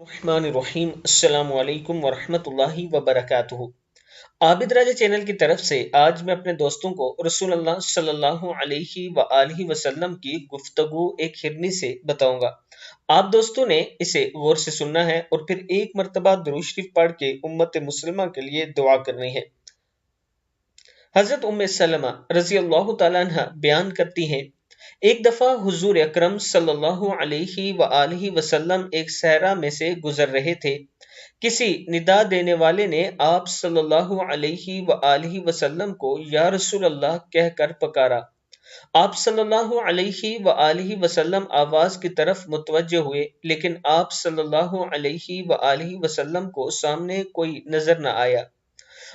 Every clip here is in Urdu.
الرحمن الرحیم السلام علیکم ورحمۃ اللہ وبرکاتہ۔ عابد راجہ چینل کی طرف سے آج میں اپنے دوستوں کو رسول اللہ صلی اللہ علیہ وآلہ وسلم کی گفتگو ایک ہرنی سے بتاؤں گا۔ آپ دوستوں نے اسے غور سے سننا ہے اور پھر ایک مرتبہ درود شریف پڑھ کے امت مسلمہ کے لیے دعا کرنی ہے۔ حضرت ام سلمہ رضی اللہ تعالیٰ عنہ بیان کرتی ہیں، ایک دفعہ حضور اکرم صلی اللہ علیہ وآلہ وسلم ایک صحرا میں سے گزر رہے تھے۔ کسی ندا دینے والے نے آپ صلی اللہ علیہ وآلہ وسلم کو یا رسول اللہ کہہ کر پکارا۔ آپ صلی اللہ علیہ وآلہ وسلم آواز کی طرف متوجہ ہوئے، لیکن آپ صلی اللہ علیہ وآلہ وسلم کو سامنے کوئی نظر نہ آیا۔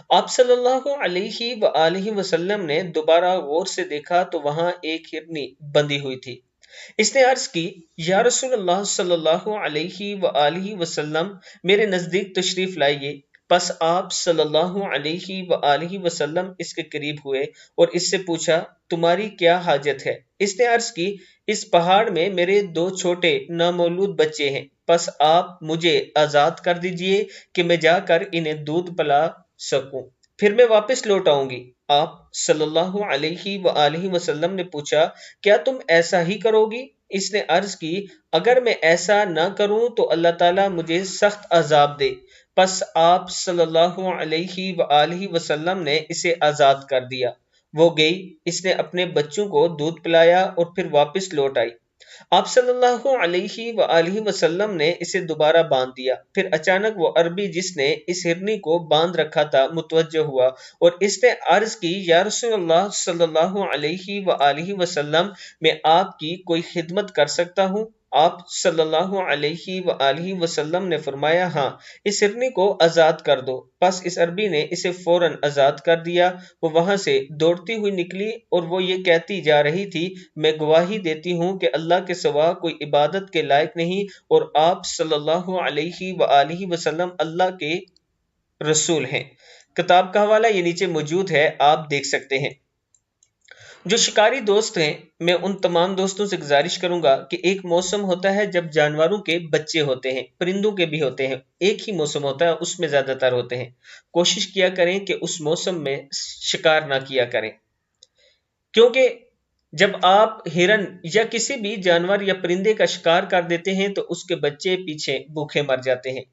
آپ صلی اللہ علیہ وآلہ وسلم نے دوبارہ غور سے دیکھا تو وہاں ایک ہرنی بندھی ہوئی تھی۔ اس نے عرض کی، یا رسول اللہ صلی اللہ علیہ وآلہ وسلم میرے نزدیک تشریف لائیے۔ پس آپ صلی اللہ علیہ وآلہ وسلم اس کے قریب ہوئے اور اس سے پوچھا، تمہاری کیا حاجت ہے؟ اس نے عرض کی، اس پہاڑ میں میرے دو چھوٹے نامولود بچے ہیں، پس آپ مجھے آزاد کر دیجئے کہ میں جا کر انہیں دودھ پلا سکوں، پھر میں واپس لوٹ آؤں گی۔ آپ صلی اللہ علیہ وآلہ وسلم نے پوچھا، کیا تم ایسا ہی کرو گی؟ اس نے عرض کی، اگر میں ایسا نہ کروں تو اللہ تعالیٰ مجھے سخت عذاب دے۔ پس آپ صلی اللہ علیہ وآلہ وسلم نے اسے آزاد کر دیا۔ وہ گئی، اس نے اپنے بچوں کو دودھ پلایا اور پھر واپس لوٹ آئی۔ آپ صلی اللہ علیہ وآلہ وسلم نے اسے دوبارہ باندھ دیا۔ پھر اچانک وہ عربی جس نے اس ہرنی کو باندھ رکھا تھا متوجہ ہوا اور اس نے عرض کی، یا رسول اللہ صلی اللہ علیہ وآلہ وسلم میں آپ کی کوئی خدمت کر سکتا ہوں؟ آپ صلی اللہ علیہ وآلہ وسلم نے فرمایا، ہاں، اس ہرنی کو آزاد کر دو۔ پس اس عربی نے اسے فوراً آزاد کر دیا۔ وہ وہاں سے دوڑتی ہوئی نکلی اور وہ یہ کہتی جا رہی تھی، میں گواہی دیتی ہوں کہ اللہ کے سوا کوئی عبادت کے لائق نہیں اور آپ صلی اللہ علیہ وآلہ وسلم اللہ کے رسول ہیں۔ کتاب کا حوالہ یہ نیچے موجود ہے، آپ دیکھ سکتے ہیں۔ جو شکاری دوست ہیں، میں ان تمام دوستوں سے گزارش کروں گا کہ ایک موسم ہوتا ہے جب جانوروں کے بچے ہوتے ہیں، پرندوں کے بھی ہوتے ہیں، ایک ہی موسم ہوتا ہے، اس میں زیادہ تر ہوتے ہیں۔ کوشش کیا کریں کہ اس موسم میں شکار نہ کیا کریں، کیونکہ جب آپ ہرن یا کسی بھی جانور یا پرندے کا شکار کر دیتے ہیں تو اس کے بچے پیچھے بھوکے مر جاتے ہیں۔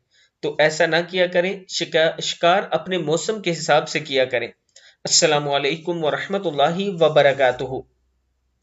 تو ایسا نہ کیا کریں، شکار اپنے موسم کے حساب سے کیا کریں۔ السلام علیکم ورحمۃ اللہ وبرکاتہ۔